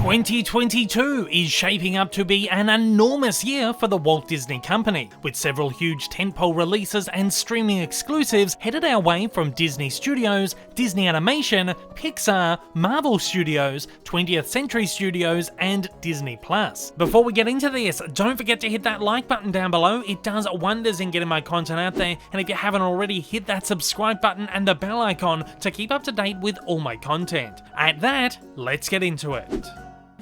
2022 is shaping up to be an enormous year for the Walt Disney Company, with several huge tentpole releases and streaming exclusives headed our way from Disney Studios, Disney Animation, Pixar, Marvel Studios, 20th Century Studios, and Disney+. Before we get into this, don't forget to hit that like button down below. It does wonders in getting my content out there, and if you haven't already, hit that subscribe button and the bell icon to keep up to date with all my content. At that, let's get into it.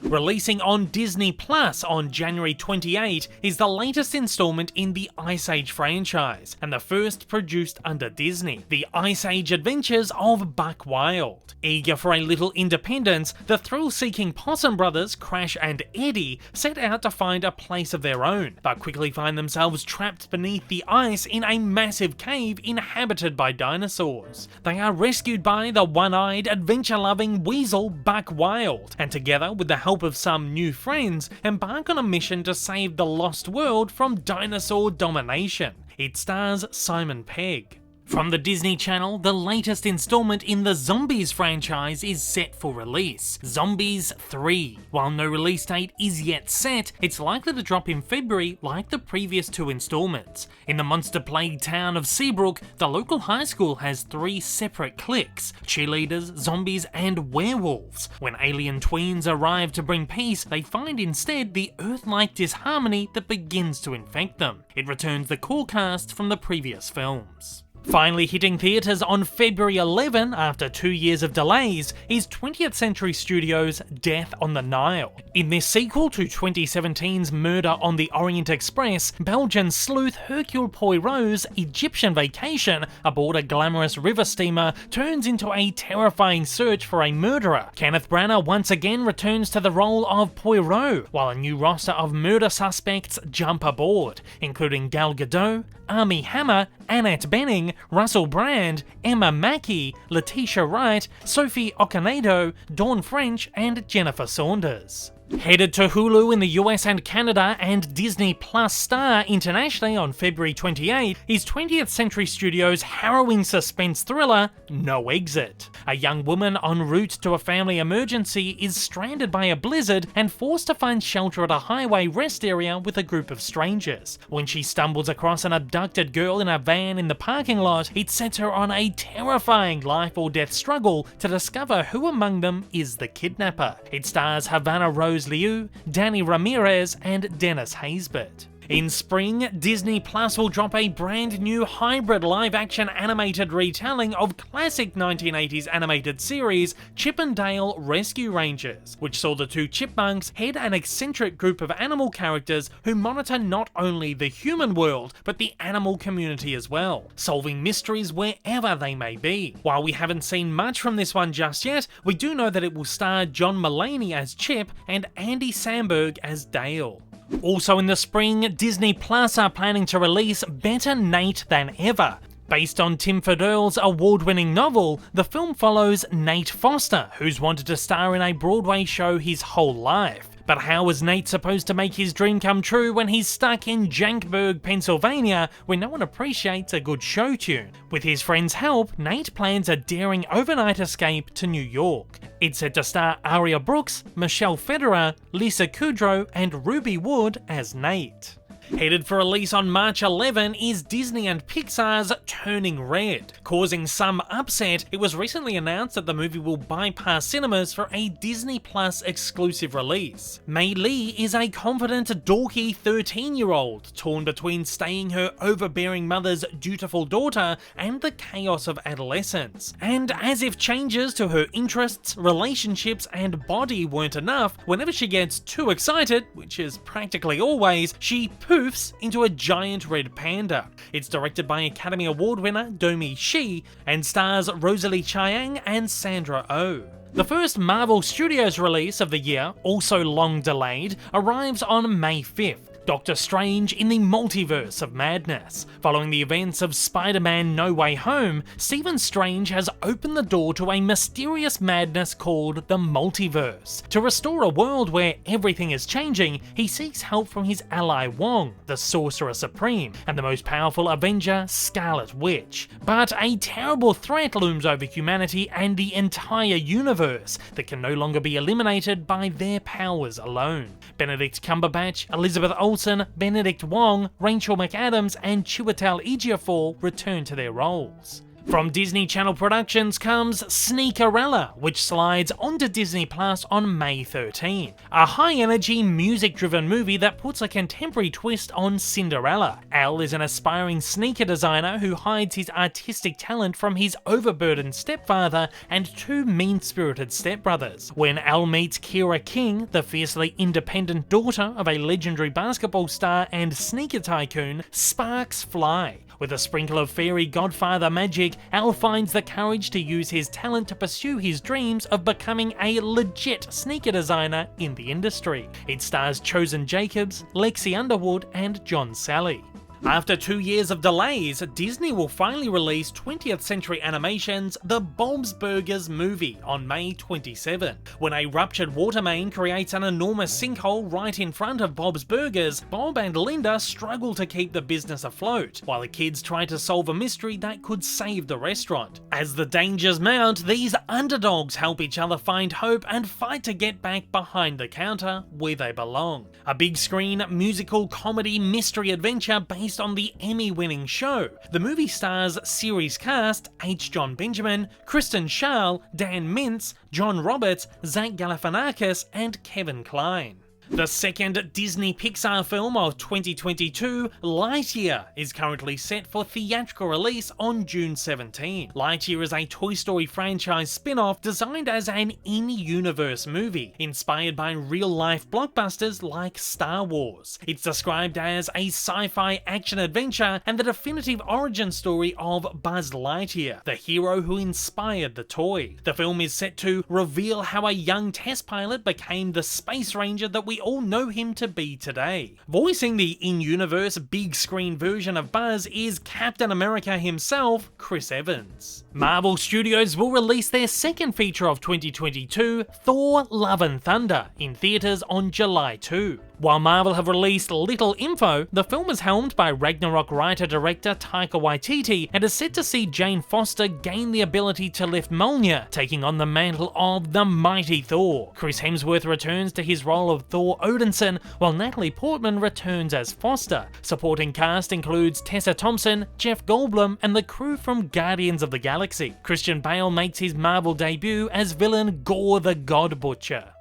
Releasing on Disney Plus on January 28 is the latest installment in the Ice Age franchise, and the first produced under Disney, the Ice Age Adventures of Buck Wild. Eager for a little independence, the thrill-seeking Possum brothers, Crash and Eddie, set out to find a place of their own, but quickly find themselves trapped beneath the ice in a massive cave inhabited by dinosaurs. They are rescued by the one-eyed, adventure-loving weasel Buck Wild, and together with the help of some new friends, embark on a mission to save the lost world from dinosaur domination. It stars Simon Pegg. From the Disney Channel, the latest installment in the Zombies franchise is set for release, Zombies 3. While no release date is yet set, it's likely to drop in February like the previous two installments. In the monster-plagued town of Seabrook, the local high school has three separate cliques: cheerleaders, zombies, and werewolves. When alien tweens arrive to bring peace, they find instead the Earth-like disharmony that begins to infect them. It returns the core cast from the previous films. Finally hitting theatres on February 11 after 2 years of delays is 20th Century Studios' Death on the Nile. In this sequel to 2017's Murder on the Orient Express, Belgian sleuth Hercule Poirot's Egyptian vacation aboard a glamorous river steamer turns into a terrifying search for a murderer. Kenneth Branagh once again returns to the role of Poirot, while a new roster of murder suspects jump aboard, including Gal Gadot, Armie Hammer, Annette Bening, Russell Brand, Emma Mackey, Letitia Wright, Sophie Okonedo, Dawn French, and Jennifer Saunders. Headed to Hulu in the US and Canada and Disney Plus Star internationally on February 28 is 20th Century Studios' harrowing suspense thriller, No Exit. A young woman en route to a family emergency is stranded by a blizzard and forced to find shelter at a highway rest area with a group of strangers. When she stumbles across an abducted girl in a van in the parking lot, it sets her on a terrifying life or death struggle to discover who among them is the kidnapper. It stars Havana Rose Liu, Danny Ramirez, and Dennis Haysbert. In spring, Disney Plus will drop a brand new hybrid live-action animated retelling of classic 1980s animated series Chip and Dale Rescue Rangers, which saw the two chipmunks head an eccentric group of animal characters who monitor not only the human world, but the animal community as well, solving mysteries wherever they may be. While we haven't seen much from this one just yet, we do know that it will star John Mulaney as Chip and Andy Samberg as Dale. Also in the spring, Disney Plus are planning to release Better Nate Than Ever. Based on Tim Federle's award-winning novel, the film follows Nate Foster, who's wanted to star in a Broadway show his whole life. But how is Nate supposed to make his dream come true when he's stuck in Jankburg, Pennsylvania, where no one appreciates a good show tune? With his friend's help, Nate plans a daring overnight escape to New York. It's set to star Aria Brooks, Michelle Federer, Lisa Kudrow, and Ruby Wood as Nate. Headed for release on March 11 is Disney and Pixar's Turning Red. Causing some upset, it was recently announced that the movie will bypass cinemas for a Disney Plus exclusive release. Mei Lee is a confident, dorky 13-year-old, torn between staying her overbearing mother's dutiful daughter and the chaos of adolescence. And as if changes to her interests, relationships, and body weren't enough, whenever she gets too excited, which is practically always, she poofs into a giant red panda. It's directed by Academy Award winner Domi Shi and stars Rosalie Chiang and Sandra Oh. The first Marvel Studios release of the year, also long delayed, arrives on May 5th. Doctor Strange in the Multiverse of Madness. Following the events of Spider-Man No Way Home, Stephen Strange has opened the door to a mysterious madness called the Multiverse. To restore a world where everything is changing, he seeks help from his ally Wong, the Sorcerer Supreme, and the most powerful Avenger, Scarlet Witch. But a terrible threat looms over humanity and the entire universe that can no longer be eliminated by their powers alone. Benedict Cumberbatch, Elizabeth Olsen, Benedict Wong, Rachel McAdams, and Chiwetel Ejiofor return to their roles. From Disney Channel Productions comes Sneakerella, which slides onto Disney Plus on May 13. A high-energy, music-driven movie that puts a contemporary twist on Cinderella. Al is an aspiring sneaker designer who hides his artistic talent from his overburdened stepfather and two mean-spirited stepbrothers. When Al meets Kira King, the fiercely independent daughter of a legendary basketball star and sneaker tycoon, sparks fly. With a sprinkle of fairy godfather magic, Al finds the courage to use his talent to pursue his dreams of becoming a legit sneaker designer in the industry. It stars Chosen Jacobs, Lexi Underwood, and John Sally. After 2 years of delays, Disney will finally release 20th Century Animation's The Bob's Burgers movie on May 27. When a ruptured water main creates an enormous sinkhole right in front of Bob's Burgers, Bob and Linda struggle to keep the business afloat, while the kids try to solve a mystery that could save the restaurant. As the dangers mount, these underdogs help each other find hope and fight to get back behind the counter where they belong. A big screen, musical, comedy, mystery adventure based on the Emmy-winning show. The movie stars series cast H. John Benjamin, Kristen Schaal, Dan Mintz, John Roberts, Zach Galifianakis, and Kevin Kline. The second Disney Pixar film of 2022, Lightyear, is currently set for theatrical release on June 17. Lightyear is a Toy Story franchise spin-off designed as an in-universe movie, inspired by real-life blockbusters like Star Wars. It's described as a sci-fi action-adventure and the definitive origin story of Buzz Lightyear, the hero who inspired the toy. The film is set to reveal how a young test pilot became the space ranger that we all know him to be today. Voicing the in-universe big screen version of Buzz is Captain America himself, Chris Evans. Marvel Studios will release their second feature of 2022, Thor: Love and Thunder, in theaters on July 2. While Marvel have released little info, the film is helmed by Ragnarok writer-director Taika Waititi and is set to see Jane Foster gain the ability to lift Mjolnir, taking on the mantle of the mighty Thor. Chris Hemsworth returns to his role of Thor Odinson, while Natalie Portman returns as Foster. Supporting cast includes Tessa Thompson, Jeff Goldblum, and the crew from Guardians of the Galaxy. Christian Bale makes his Marvel debut as villain Gore the God Butcher.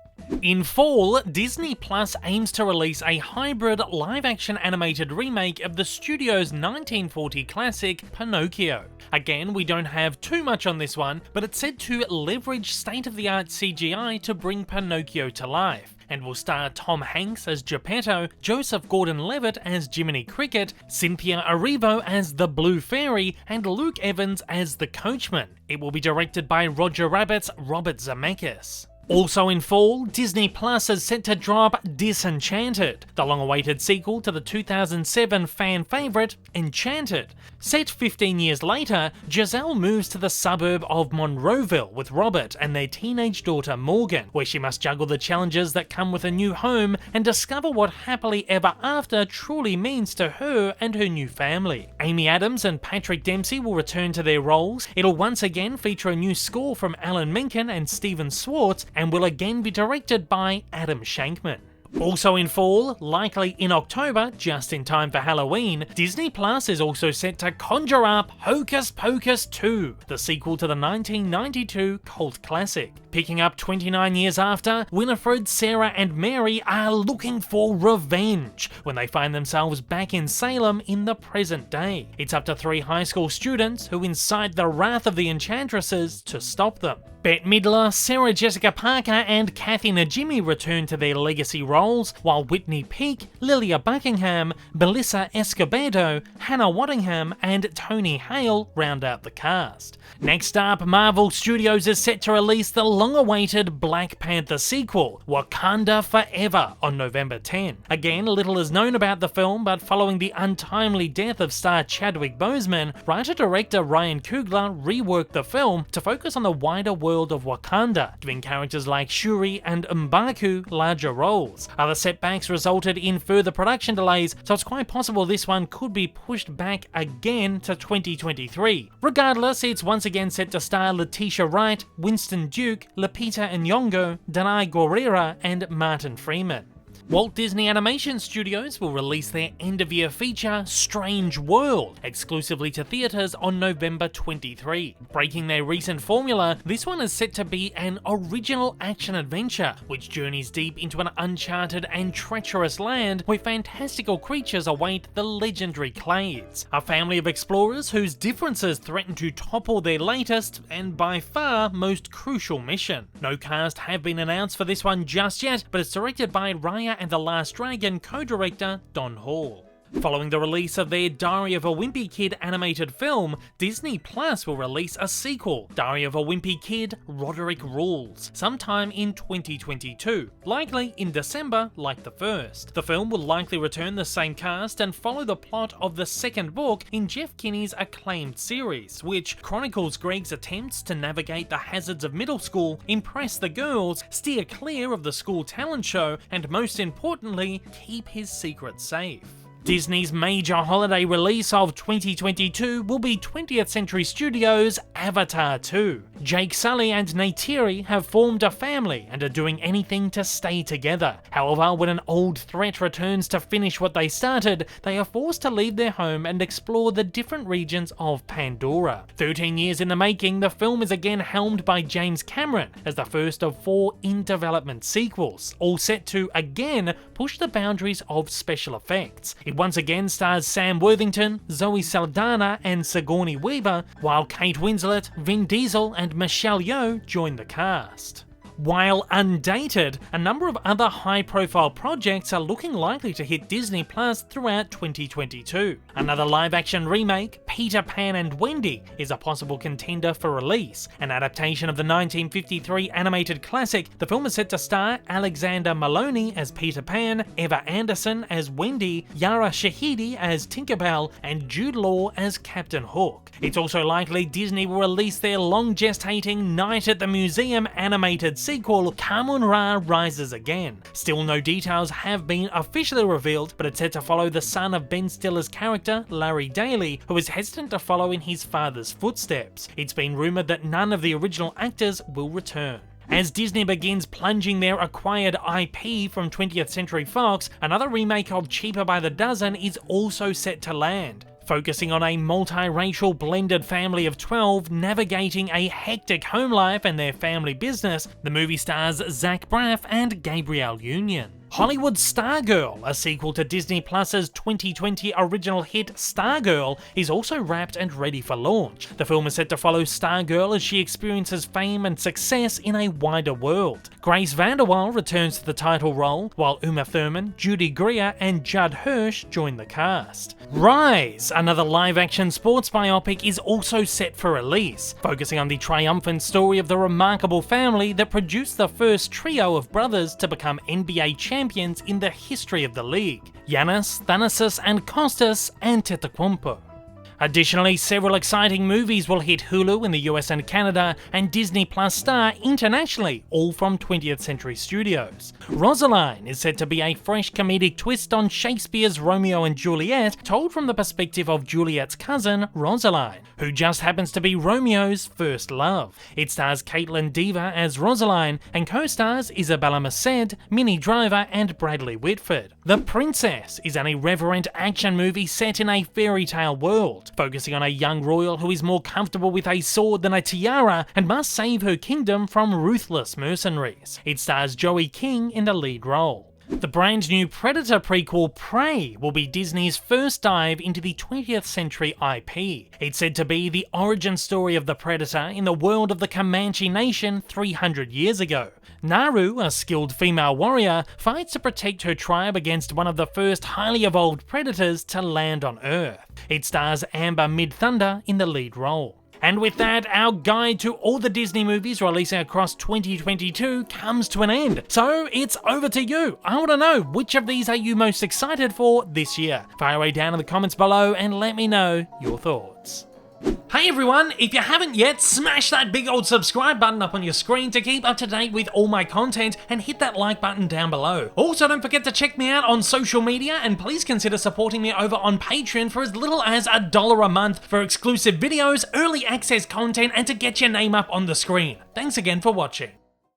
In fall, Disney Plus aims to release a hybrid live-action animated remake of the studio's 1940 classic, Pinocchio. Again, we don't have too much on this one, but it's said to leverage state-of-the-art CGI to bring Pinocchio to life, and will star Tom Hanks as Geppetto, Joseph Gordon-Levitt as Jiminy Cricket, Cynthia Erivo as the Blue Fairy, and Luke Evans as the Coachman. It will be directed by Roger Rabbit's Robert Zemeckis. Also in fall, Disney Plus is set to drop Disenchanted, the long-awaited sequel to the 2007 fan favourite Enchanted. Set 15 years later, Giselle moves to the suburb of Monroeville with Robert and their teenage daughter Morgan, where she must juggle the challenges that come with a new home and discover what happily ever after truly means to her and her new family. Amy Adams and Patrick Dempsey will return to their roles. It'll once again feature a new score from Alan Menken and Steven Swartz, and will again be directed by Adam Shankman. Also in fall, likely in October, just in time for Halloween, Disney Plus is also set to conjure up Hocus Pocus 2, the sequel to the 1992 cult classic. Picking up 29 years after, Winifred, Sarah, and Mary are looking for revenge when they find themselves back in Salem in the present day. It's up to 3 high school students who incite the wrath of the Enchantresses to stop them. Bette Midler, Sarah Jessica Parker, and Kathy Najimy return to their legacy roles roles, while Whitney Peake, Lilia Buckingham, Melissa Escobedo, Hannah Waddingham, and Tony Hale round out the cast. Next up, Marvel Studios is set to release the long-awaited Black Panther sequel, Wakanda Forever, on November 10. Again, little is known about the film, but following the untimely death of star Chadwick Boseman, writer-director Ryan Coogler reworked the film to focus on the wider world of Wakanda, giving characters like Shuri and M'Baku larger roles. Other setbacks resulted in further production delays, so it's quite possible this one could be pushed back again to 2023. Regardless, it's once again set to star Letitia Wright, Winston Duke, Lupita Nyong'o, Danai Gurira, and Martin Freeman. Walt Disney Animation Studios will release their end-of-year feature, Strange World, exclusively to theaters on November 23. Breaking their recent formula, this one is set to be an original action-adventure, which journeys deep into an uncharted and treacherous land where fantastical creatures await the legendary Clades, a family of explorers whose differences threaten to topple their latest, and by far most crucial mission. No cast have been announced for this one just yet, but it's directed by Raya and the Last Dragon co-director Don Hall. Following the release of their Diary of a Wimpy Kid animated film, Disney Plus will release a sequel, Diary of a Wimpy Kid: Roderick Rules, sometime in 2022, likely in December like the first. The film will likely return the same cast and follow the plot of the second book in Jeff Kinney's acclaimed series, which chronicles Greg's attempts to navigate the hazards of middle school, impress the girls, steer clear of the school talent show, and most importantly, keep his secret safe. Disney's major holiday release of 2022 will be 20th Century Studios' Avatar 2. Jake Sully and Neytiri have formed a family and are doing anything to stay together. However, when an old threat returns to finish what they started, they are forced to leave their home and explore the different regions of Pandora. 13 years in the making, the film is again helmed by James Cameron as the first of 4 in-development sequels, all set to, again, push the boundaries of special effects. It once again stars Sam Worthington, Zoe Saldana, and Sigourney Weaver, while Kate Winslet, Vin Diesel, and Michelle Yeoh join the cast. While undated, a number of other high-profile projects are looking likely to hit Disney Plus throughout 2022. Another live-action remake, Peter Pan and Wendy, is a possible contender for release. An adaptation of the 1953 animated classic, the film is set to star Alexander Maloney as Peter Pan, Eva Anderson as Wendy, Yara Shahidi as Tinkerbell, and Jude Law as Captain Hook. It's also likely Disney will release their long-gestating Night at the Museum animated sequel, Kahmunrah Rises Again. Still no details have been officially revealed, but it's set to follow the son of Ben Stiller's character, Larry Daly, who is hesitant to follow in his father's footsteps. It's been rumoured that none of the original actors will return. As Disney begins plunging their acquired IP from 20th Century Fox, another remake of Cheaper by the Dozen is also set to land. Focusing on a multiracial blended family of 12 navigating a hectic home life and their family business, the movie stars Zach Braff and Gabrielle Union. Hollywood's Stargirl, a sequel to Disney Plus's 2020 original hit Stargirl, is also wrapped and ready for launch. The film is set to follow Stargirl as she experiences fame and success in a wider world. Grace VanderWaal returns to the title role, while Uma Thurman, Judy Greer, and Judd Hirsch join the cast. Rise, another live-action sports biopic, is also set for release, focusing on the triumphant story of the remarkable family that produced the first trio of brothers to become NBA champions in the history of the league: Giannis, Thanasis, and Kostas Antetokounmpo. Additionally, several exciting movies will hit Hulu in the US and Canada, and Disney Plus star internationally, all from 20th Century Studios. Roseline is said to be a fresh comedic twist on Shakespeare's Romeo and Juliet, told from the perspective of Juliet's cousin, Rosaline, who just happens to be Romeo's first love. It stars Caitlin Dever as Rosaline, and co-stars Isabella Merced, Minnie Driver, and Bradley Whitford. The Princess is an irreverent action movie set in a fairy tale world, focusing on a young royal who is more comfortable with a sword than a tiara and must save her kingdom from ruthless mercenaries. It stars Joey King in the lead role. The brand new Predator prequel, Prey, will be Disney's first dive into the 20th century IP. It's said to be the origin story of the Predator in the world of the Comanche Nation 300 years ago. Naru, a skilled female warrior, fights to protect her tribe against one of the first highly evolved predators to land on Earth. It stars Amber Midthunder in the lead role. And with that, our guide to all the Disney movies releasing across 2022 comes to an end. So it's over to you. I want to know, which of these are you most excited for this year? Fire away down in the comments below and let me know your thoughts. Hey everyone, if you haven't yet, smash that big old subscribe button up on your screen to keep up to date with all my content, and hit that like button down below. Also, don't forget to check me out on social media, and please consider supporting me over on Patreon for as little as $1 a month for exclusive videos, early access content, and to get your name up on the screen. Thanks again for watching.